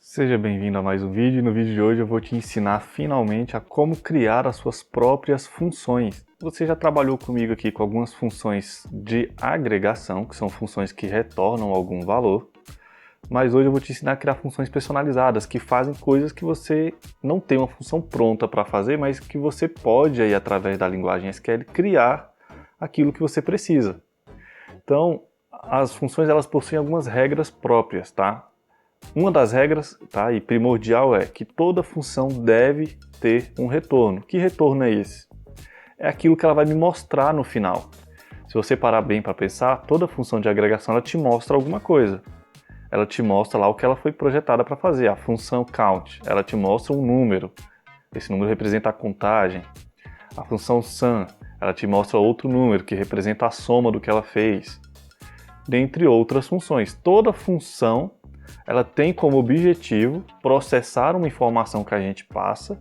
Seja bem-vindo a mais um vídeo e no vídeo de hoje eu vou te ensinar finalmente a como criar as suas próprias funções. Você já trabalhou comigo aqui com algumas funções de agregação, que são funções que retornam algum valor, mas hoje eu vou te ensinar a criar funções personalizadas, que fazem coisas que você não tem uma função pronta para fazer, mas que você pode, aí, através da linguagem SQL, criar aquilo que você precisa. Então, as funções elas possuem algumas regras próprias, tá? Uma das regras, tá, e primordial é que toda função deve ter um retorno. Que retorno é esse? É aquilo que ela vai me mostrar no final. Se você parar bem para pensar, toda função de agregação ela te mostra alguma coisa. Ela te mostra lá o que ela foi projetada para fazer. A função count, ela te mostra um número. Esse número representa a contagem. A função sum, ela te mostra outro número que representa a soma do que ela fez. Dentre outras funções. Toda função ela tem como objetivo processar uma informação que a gente passa,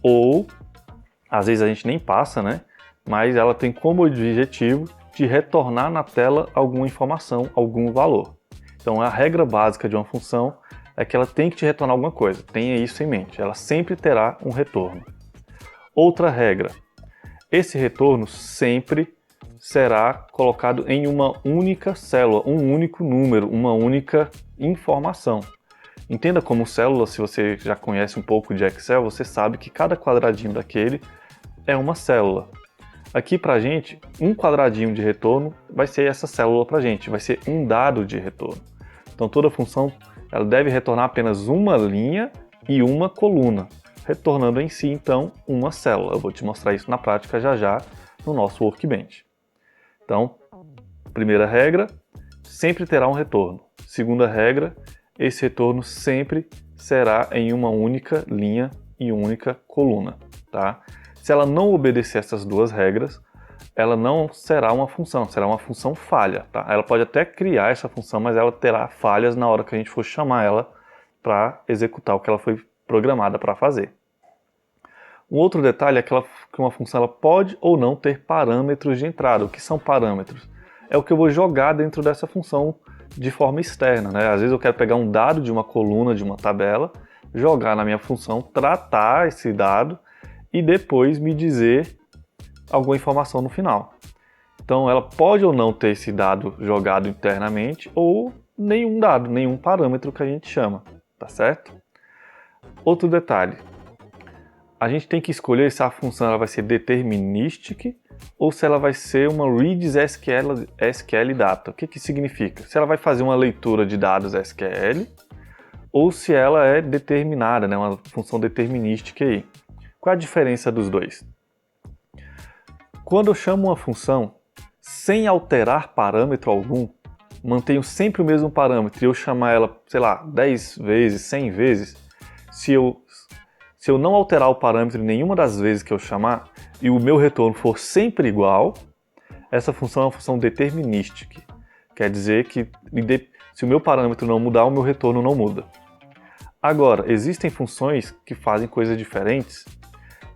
ou às vezes a gente nem passa, né? Mas ela tem como objetivo de retornar na tela alguma informação, algum valor. Então a regra básica de uma função é que ela tem que te retornar alguma coisa, tenha isso em mente, ela sempre terá um retorno. Outra regra, esse retorno sempre será colocado em uma única célula, um único número, uma única informação. Entenda como célula, se você já conhece um pouco de Excel, você sabe que cada quadradinho daquele é uma célula. Aqui pra gente, um quadradinho de retorno vai ser essa célula pra gente, vai ser um dado de retorno. Então toda função ela deve retornar apenas uma linha e uma coluna, retornando em si então uma célula. Eu vou te mostrar isso na prática já já no nosso Workbench. Então, primeira regra, sempre terá um retorno. Segunda regra, esse retorno sempre será em uma única linha e única coluna, tá? Se ela não obedecer essas duas regras, ela não será uma função, será uma função falha, tá? Ela pode até criar essa função, mas ela terá falhas na hora que a gente for chamar ela para executar o que ela foi programada para fazer. Um outro detalhe é que uma função ela pode ou não ter parâmetros de entrada. O que são parâmetros? É o que eu vou jogar dentro dessa função de forma externa, né? Às vezes eu quero pegar um dado de uma coluna, de uma tabela, jogar na minha função, tratar esse dado e depois me dizer alguma informação no final. Então ela pode ou não ter esse dado jogado internamente ou nenhum dado, nenhum parâmetro que a gente chama, tá certo? Outro detalhe. A gente tem que escolher se a função ela vai ser deterministic ou se ela vai ser uma reads SQL data. O que que significa? Se ela vai fazer uma leitura de dados SQL ou se ela é determinada, né? Uma função determinística aí. Qual a diferença dos dois? Quando eu chamo uma função sem alterar parâmetro algum, mantenho sempre o mesmo parâmetro e eu chamar ela, sei lá, 10 vezes, 100 vezes, se eu não alterar o parâmetro nenhuma das vezes que eu chamar e o meu retorno for sempre igual, essa função é uma função deterministic. Quer dizer que se o meu parâmetro não mudar, o meu retorno não muda. Agora, existem funções que fazem coisas diferentes,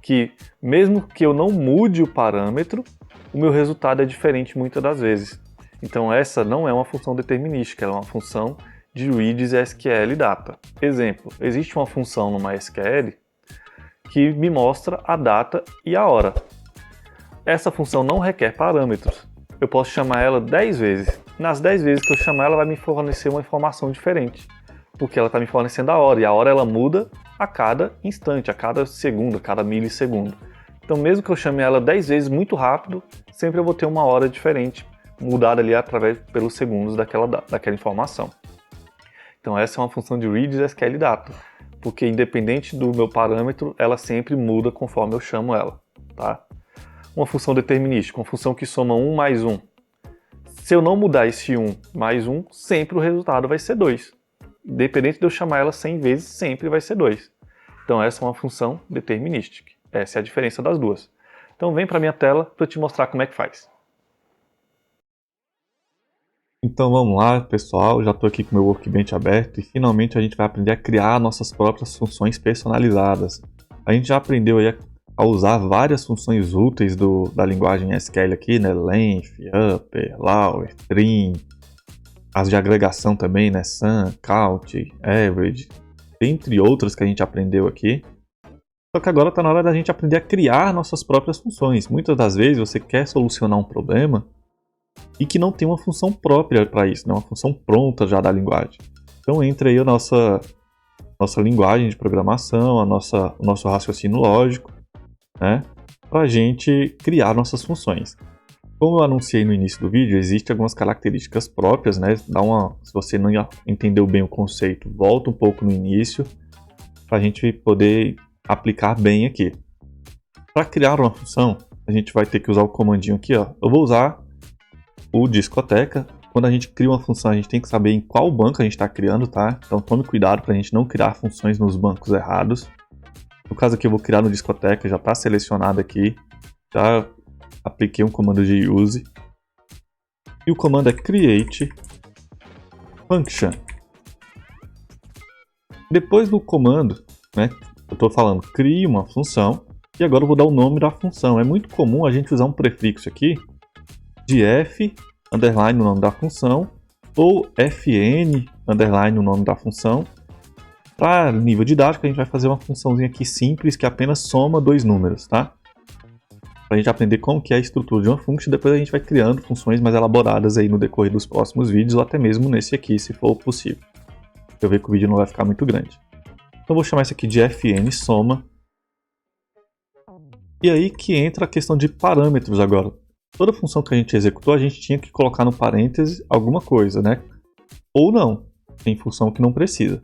que mesmo que eu não mude o parâmetro, o meu resultado é diferente muitas das vezes. Então essa não é uma função determinística, ela é uma função de reads SQL data. Exemplo, existe uma função no MySQL que me mostra a data e a hora. Essa função não requer parâmetros. Eu posso chamar ela 10 vezes. Nas 10 vezes que eu chamar, ela vai me fornecer uma informação diferente, porque ela está me fornecendo a hora, e a hora ela muda a cada instante, a cada segundo, a cada milissegundo. Então mesmo que eu chame ela 10 vezes muito rápido, sempre eu vou ter uma hora diferente, mudada ali pelos segundos daquela informação. Então essa é uma função de reads SQL data, porque independente do meu parâmetro, ela sempre muda conforme eu chamo ela, tá? Uma função determinística, uma função que soma 1 mais 1. Se eu não mudar esse 1 mais 1, sempre o resultado vai ser 2. Independente de eu chamar ela 100 vezes, sempre vai ser 2. Então essa é uma função determinística. Essa é a diferença das duas. Então vem para a minha tela para eu te mostrar como é que faz. Então vamos lá, pessoal, já estou aqui com o meu Workbench aberto e finalmente a gente vai aprender a criar nossas próprias funções personalizadas. A gente já aprendeu aí a usar várias funções úteis da linguagem SQL aqui, né? Length, upper, lower, trim, as de agregação também, né? Sum, count, average, dentre outras que a gente aprendeu aqui. Só que agora está na hora da gente aprender a criar nossas próprias funções. Muitas das vezes você quer solucionar um problema e que não tem uma função própria para isso, né? Uma função pronta já da linguagem. Então entra aí a nossa linguagem de programação, o nosso raciocínio lógico, né? Para a gente criar nossas funções. Como eu anunciei no início do vídeo, existem algumas características próprias, né? Se você não entendeu bem o conceito, volta um pouco no início para a gente poder aplicar bem aqui. Para criar uma função, a gente vai ter que usar o comandinho aqui, ó. Eu vou usar o discoteca. Quando a gente cria uma função, a gente tem que saber em qual banco a gente está criando, tá? Então tome cuidado para a gente não criar funções nos bancos errados. No caso aqui eu vou criar no discoteca, já está selecionado aqui. Já apliquei um comando de use. E o comando é create function. Depois do comando, né? Eu estou falando crie uma função e agora eu vou dar o nome da função. É muito comum a gente usar um prefixo aqui de f, underline o nome da função, ou fn, underline o nome da função. Para nível didático, a gente vai fazer uma funçãozinha aqui simples que apenas soma dois números, tá? Para a gente aprender como que é a estrutura de uma função, depois a gente vai criando funções mais elaboradas aí no decorrer dos próximos vídeos, ou até mesmo nesse aqui, se for possível. Eu ver que o vídeo não vai ficar muito grande. Então vou chamar isso aqui de fn soma. E aí que entra a questão de parâmetros agora. Toda função que a gente executou, a gente tinha que colocar no parêntese alguma coisa, né? Ou não. Tem função que não precisa.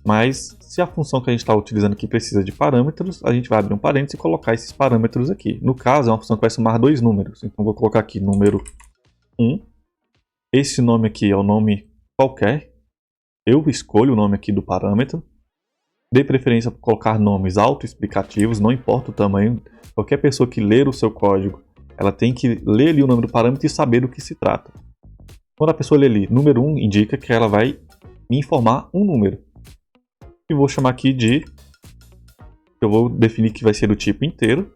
Mas se a função que a gente está utilizando aqui precisa de parâmetros, a gente vai abrir um parênteses e colocar esses parâmetros aqui. No caso, é uma função que vai somar dois números. Então vou colocar aqui número 1. Esse nome aqui é o nome qualquer. Eu escolho o nome aqui do parâmetro. Dê preferência para colocar nomes autoexplicativos, não importa o tamanho. Qualquer pessoa que ler o seu código, ela tem que ler ali o nome do parâmetro e saber do que se trata. Quando a pessoa lê ali número 1, indica que ela vai me informar um número. E vou chamar aqui de... Eu vou definir que vai ser do tipo inteiro.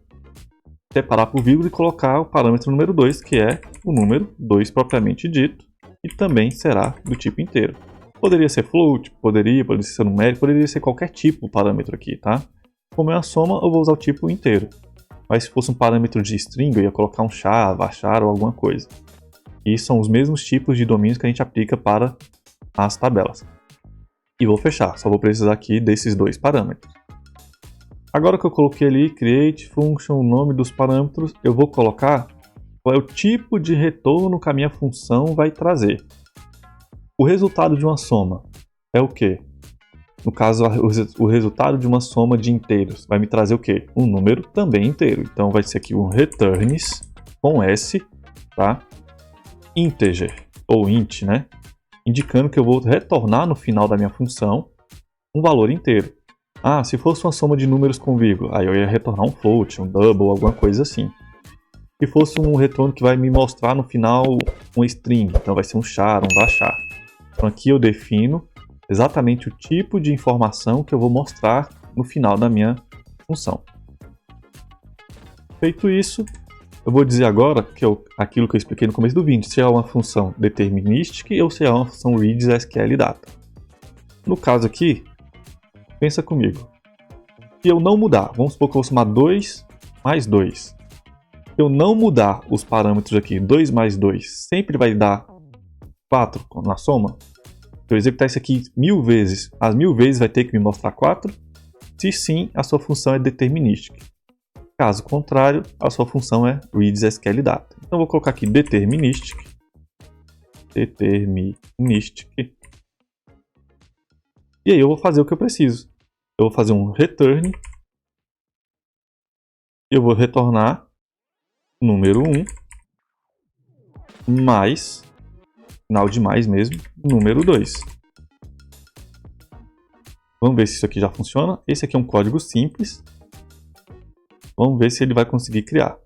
Separar por vírgula e colocar o parâmetro número 2, que é o número 2 propriamente dito. E também será do tipo inteiro. Poderia ser float, poderia ser numérico, poderia ser qualquer tipo de parâmetro aqui, tá? Como é uma soma, eu vou usar o tipo inteiro. Mas se fosse um parâmetro de string, eu ia colocar um char, varchar ou alguma coisa. E são os mesmos tipos de domínios que a gente aplica para as tabelas. E vou fechar, só vou precisar aqui desses dois parâmetros. Agora que eu coloquei ali, create function, o nome dos parâmetros, eu vou colocar qual é o tipo de retorno que a minha função vai trazer. O resultado de uma soma é o quê? No caso, o resultado de uma soma de inteiros vai me trazer o quê? Um número também inteiro. Então vai ser aqui um returns com S, tá? Integer, ou int, né? Indicando que eu vou retornar no final da minha função um valor inteiro. Ah, se fosse uma soma de números com vírgula, aí eu ia retornar um float, um double, alguma coisa assim. Se fosse um retorno que vai me mostrar no final um string, então vai ser um char, um varchar. Então aqui eu defino exatamente o tipo de informação que eu vou mostrar no final da minha função. Feito isso, eu vou dizer agora que aquilo que eu expliquei no começo do vídeo, se é uma função deterministic ou se é uma função reads SQL data. No caso aqui, pensa comigo. Se eu não mudar, vamos supor que eu vou somar 2 mais 2. Se eu não mudar os parâmetros aqui, 2 mais 2 sempre vai dar 4 na soma. Se eu executar isso aqui 1000 vezes, as 1000 vezes vai ter que me mostrar 4. Se sim, a sua função é deterministic. Caso contrário, a sua função é reads SQL data. Então eu vou colocar aqui deterministic. E aí eu vou fazer o que eu preciso. Eu vou fazer um return. Eu vou retornar número 1 mais, final de mais mesmo, número 2. Vamos ver se isso aqui já funciona. Esse aqui é um código simples. Vamos ver se ele vai conseguir criar.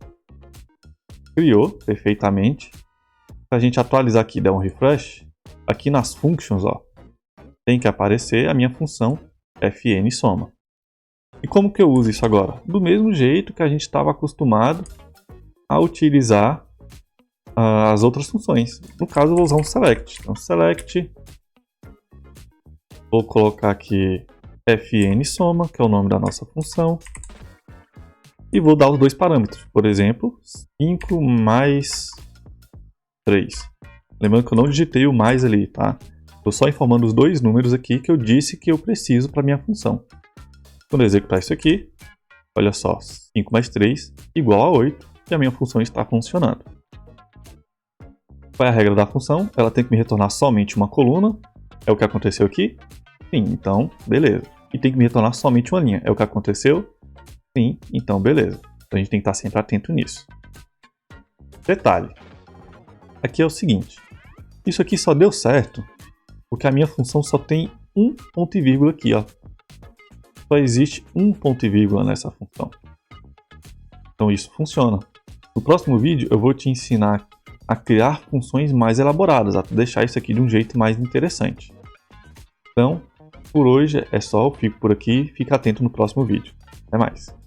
Criou perfeitamente. Se a gente atualizar aqui e der um refresh, aqui nas functions, ó, tem que aparecer a minha função fn soma. E como que eu uso isso agora? Do mesmo jeito que a gente estava acostumado a utilizar as outras funções. No caso, eu vou usar um select. Então, select. Vou colocar aqui fn soma, que é o nome da nossa função, e vou dar os dois parâmetros, por exemplo, 5 mais 3. Lembrando que eu não digitei o mais ali, tá? Estou só informando os dois números aqui que eu disse que eu preciso para minha função. Quando eu executar isso aqui, olha só, 5 mais 3 igual a 8, e a minha função está funcionando. Qual é a regra da função? Ela tem que me retornar somente uma coluna, é o que aconteceu aqui? Sim, então beleza. E tem que me retornar somente uma linha, é o que aconteceu? Sim, então beleza. Então a gente tem que estar sempre atento nisso. Detalhe, aqui é o seguinte, isso aqui só deu certo porque a minha função só tem um ponto e vírgula aqui, ó. Só existe um ponto e vírgula nessa função. Então isso funciona. No próximo vídeo eu vou te ensinar a criar funções mais elaboradas, a deixar isso aqui de um jeito mais interessante. Então, por hoje é só, eu fico por aqui, fica atento no próximo vídeo. Até mais!